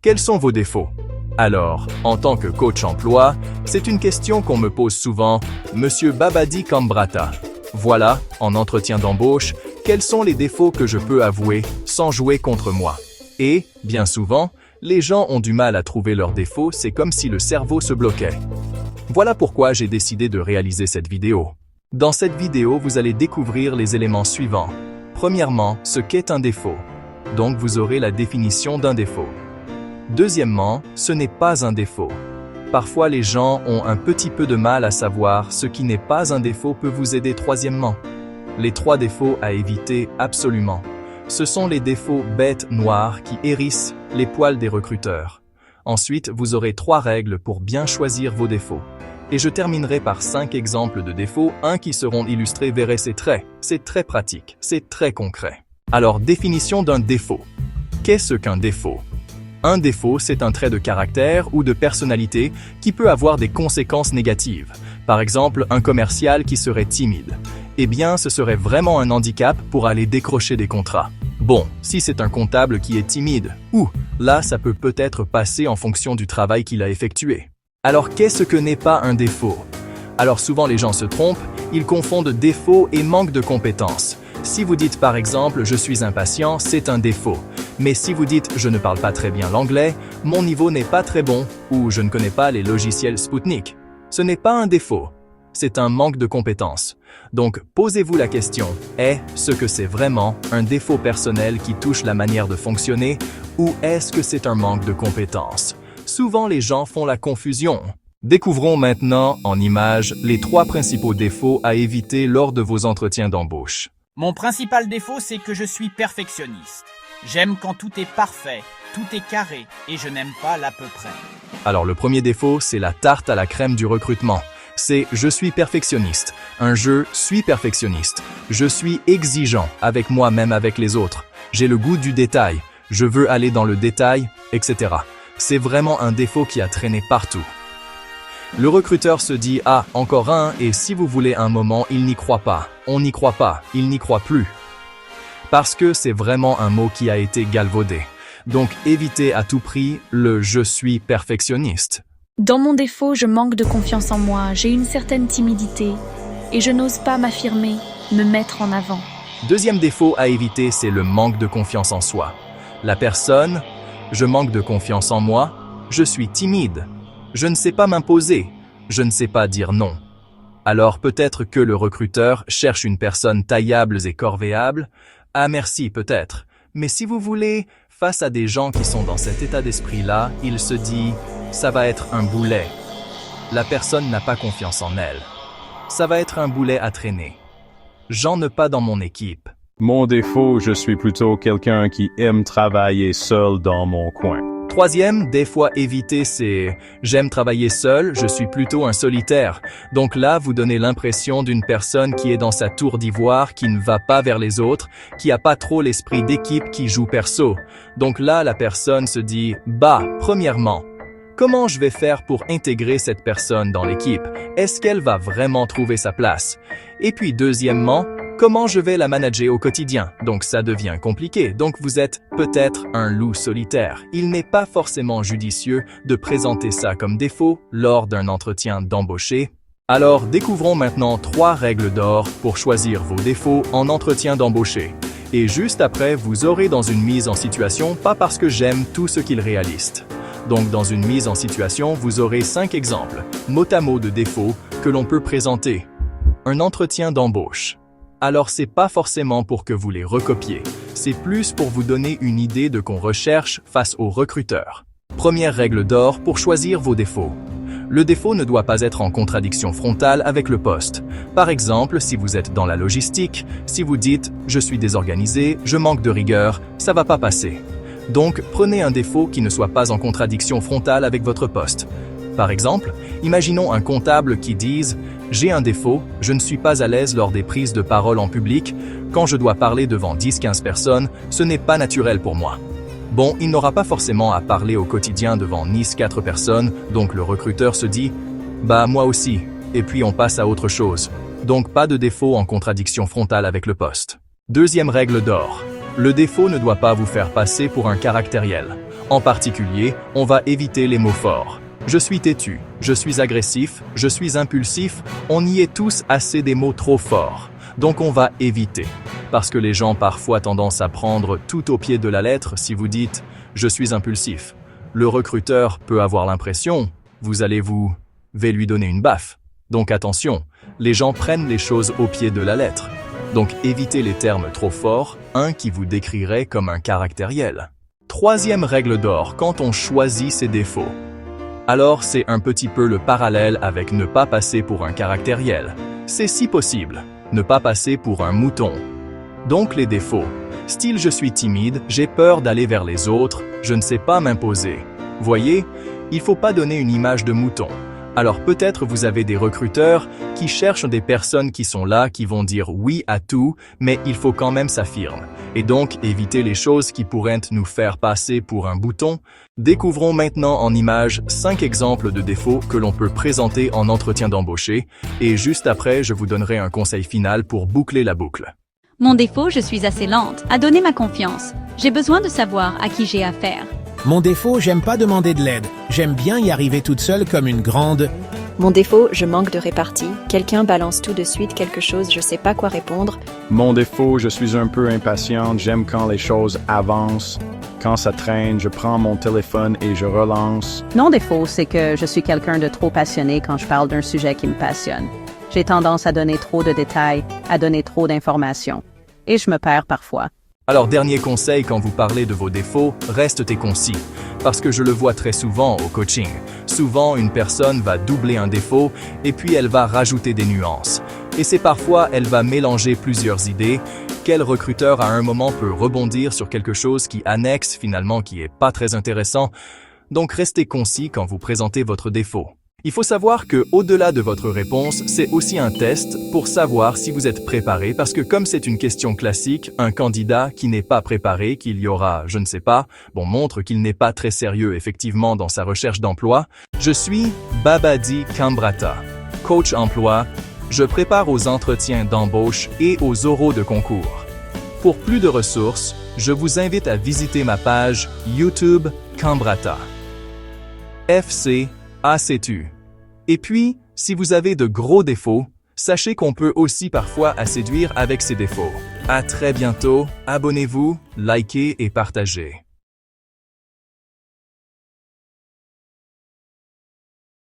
Quels sont vos défauts? Alors, en tant que coach emploi, c'est une question qu'on me pose souvent, Monsieur Babadi Kambrata. Voilà, en entretien d'embauche, quels sont les défauts que je peux avouer sans jouer contre moi? Et, bien souvent, les gens ont du mal à trouver leurs défauts, c'est comme si le cerveau se bloquait. Voilà pourquoi j'ai décidé de réaliser cette vidéo. Dans cette vidéo, vous allez découvrir les éléments suivants. Premièrement, ce qu'est un défaut. Donc vous aurez la définition d'un défaut. Deuxièmement, ce n'est pas un défaut. Parfois les gens ont un petit peu de mal à savoir ce qui n'est pas un défaut peut vous aider. Troisièmement, les 3 défauts à éviter absolument. Ce sont les défauts bêtes noirs qui hérissent les poils des recruteurs. Ensuite, vous aurez 3 règles pour bien choisir vos défauts. Et je terminerai par 5 exemples de défauts, qui seront illustrés. Verrez, c'est très pratique, c'est très concret. Alors, définition d'un défaut. Qu'est-ce qu'un défaut? Un défaut, c'est un trait de caractère ou de personnalité qui peut avoir des conséquences négatives. Par exemple, un commercial qui serait timide. Eh bien, ce serait vraiment un handicap pour aller décrocher des contrats. Bon, si c'est un comptable qui est timide, là, ça peut peut-être passer en fonction du travail qu'il a effectué. Alors, qu'est-ce que n'est pas un défaut? Alors, souvent les gens se trompent, ils confondent défaut et manque de compétences. Si vous dites par exemple « je suis impatient », c'est un défaut. Mais si vous dites « je ne parle pas très bien l'anglais »,« mon niveau n'est pas très bon » ou « je ne connais pas les logiciels Spoutnik », ce n'est pas un défaut. C'est un manque de compétences. Donc, posez-vous la question, est-ce que c'est vraiment un défaut personnel qui touche la manière de fonctionner ou est-ce que c'est un manque de compétences? Souvent, les gens font la confusion. Découvrons maintenant, en images, les 3 principaux défauts à éviter lors de vos entretiens d'embauche. Mon principal défaut, c'est que je suis perfectionniste. J'aime quand tout est parfait, tout est carré et je n'aime pas l'à peu près. Alors, le premier défaut, c'est la tarte à la crème du recrutement. C'est « je suis perfectionniste ». Un « je suis perfectionniste ». Je suis exigeant avec moi-même, avec les autres. J'ai le goût du détail. Je veux aller dans le détail, etc. C'est vraiment un défaut qui a traîné partout. Le recruteur se dit « ah, encore un » et si vous voulez un moment, il n'y croit pas. On n'y croit pas, il n'y croit plus. Parce que c'est vraiment un mot qui a été galvaudé. Donc évitez à tout prix le « je suis perfectionniste ». Dans mon défaut, je manque de confiance en moi, j'ai une certaine timidité et je n'ose pas m'affirmer, me mettre en avant. Deuxième défaut à éviter, c'est le manque de confiance en soi. La personne « je manque de confiance en moi, je suis timide, je ne sais pas m'imposer, je ne sais pas dire non ». Alors peut-être que le recruteur cherche une personne taillable et corvéable. Ah merci peut-être. Mais si vous voulez, face à des gens qui sont dans cet état d'esprit-là, il se dit « ça va être un boulet ». La personne n'a pas confiance en elle. Ça va être un boulet à traîner. J'en ai pas dans mon équipe. Mon défaut, je suis plutôt quelqu'un qui aime travailler seul dans mon coin. Troisième défaut à éviter, c'est « j'aime travailler seul, je suis plutôt un solitaire ». Donc là, vous donnez l'impression d'une personne qui est dans sa tour d'ivoire, qui ne va pas vers les autres, qui a pas trop l'esprit d'équipe, qui joue perso. Donc là, la personne se dit « bah, premièrement, comment je vais faire pour intégrer cette personne dans l'équipe? Est-ce qu'elle va vraiment trouver sa place? Et puis deuxièmement, comment je vais la manager au quotidien? Donc ça devient compliqué. Donc vous êtes peut-être un loup solitaire. Il n'est pas forcément judicieux de présenter ça comme défaut lors d'un entretien d'embauché. Alors découvrons maintenant 3 règles d'or pour choisir vos défauts en entretien d'embauché. Et juste après, vous aurez dans une mise en situation, pas parce que j'aime tout ce qu'ils réalisent. Donc dans une mise en situation, vous aurez 5 exemples, mot à mot de défauts que l'on peut présenter. Un entretien d'embauche. Alors c'est pas forcément pour que vous les recopiez, c'est plus pour vous donner une idée de qu'on recherche face aux recruteurs. Première règle d'or pour choisir vos défauts. Le défaut ne doit pas être en contradiction frontale avec le poste. Par exemple, si vous êtes dans la logistique, si vous dites « je suis désorganisé, je manque de rigueur », ça va pas passer. Donc prenez un défaut qui ne soit pas en contradiction frontale avec votre poste. Par exemple, imaginons un comptable qui dise « j'ai un défaut, je ne suis pas à l'aise lors des prises de parole en public, quand je dois parler devant 10-15 personnes, ce n'est pas naturel pour moi ». Bon, il n'aura pas forcément à parler au quotidien devant 4 personnes, donc le recruteur se dit « bah moi aussi », et puis on passe à autre chose. Donc pas de défaut en contradiction frontale avec le poste. Deuxième règle d'or. Le défaut ne doit pas vous faire passer pour un caractériel. En particulier, on va éviter les mots forts. Je suis têtu, je suis agressif, je suis impulsif, on y est tous assez des mots trop forts. Donc on va éviter. Parce que les gens parfois tendance à prendre tout au pied de la lettre si vous dites « je suis impulsif ». Le recruteur peut avoir l'impression, vous allez lui donner une baffe. Donc attention, les gens prennent les choses au pied de la lettre. Donc évitez les termes trop forts, un qui vous décrirait comme un caractériel. Troisième règle d'or quand on choisit ses défauts. Alors c'est un petit peu le parallèle avec ne pas passer pour un caractériel. C'est si possible, ne pas passer pour un mouton. Donc les défauts. Style je suis timide, j'ai peur d'aller vers les autres, je ne sais pas m'imposer. Voyez, il faut pas donner une image de mouton. Alors peut-être vous avez des recruteurs qui cherchent des personnes qui sont là, qui vont dire oui à tout, mais il faut quand même s'affirmer. Et donc éviter les choses qui pourraient nous faire passer pour un bouton. Découvrons maintenant en images 5 exemples de défauts que l'on peut présenter en entretien d'embauché, et juste après je vous donnerai un conseil final pour boucler la boucle. Mon défaut, je suis assez lente à donner ma confiance. J'ai besoin de savoir à qui j'ai affaire. Mon défaut, j'aime pas demander de l'aide. J'aime bien y arriver toute seule comme une grande. Mon défaut, je manque de répartie. Quelqu'un balance tout de suite quelque chose, je sais pas quoi répondre. Mon défaut, je suis un peu impatiente, j'aime quand les choses avancent. Quand ça traîne, je prends mon téléphone et je relance. Mon défaut, c'est que je suis quelqu'un de trop passionné quand je parle d'un sujet qui me passionne. J'ai tendance à donner trop de détails, à donner trop d'informations. Et je me perds parfois. Alors dernier conseil quand vous parlez de vos défauts, restez concis. Parce que je le vois très souvent au coaching. Souvent, une personne va doubler un défaut et puis elle va rajouter des nuances. Et c'est parfois, elle va mélanger plusieurs idées. Quel recruteur à un moment peut rebondir sur quelque chose qui annexe finalement qui est pas très intéressant. Donc restez concis quand vous présentez votre défaut. Il faut savoir que, au-delà de votre réponse, c'est aussi un test pour savoir si vous êtes préparé parce que comme c'est une question classique, un candidat qui n'est pas préparé, qu'il y aura, je ne sais pas, montre qu'il n'est pas très sérieux effectivement dans sa recherche d'emploi. Je suis Babadi Kambrata, coach emploi. Je prépare aux entretiens d'embauche et aux oraux de concours. Pour plus de ressources, je vous invite à visiter ma page YouTube Kambrata. FCACTU. Et puis, si vous avez de gros défauts, sachez qu'on peut aussi parfois séduire avec ces défauts. À très bientôt, abonnez-vous, likez et partagez.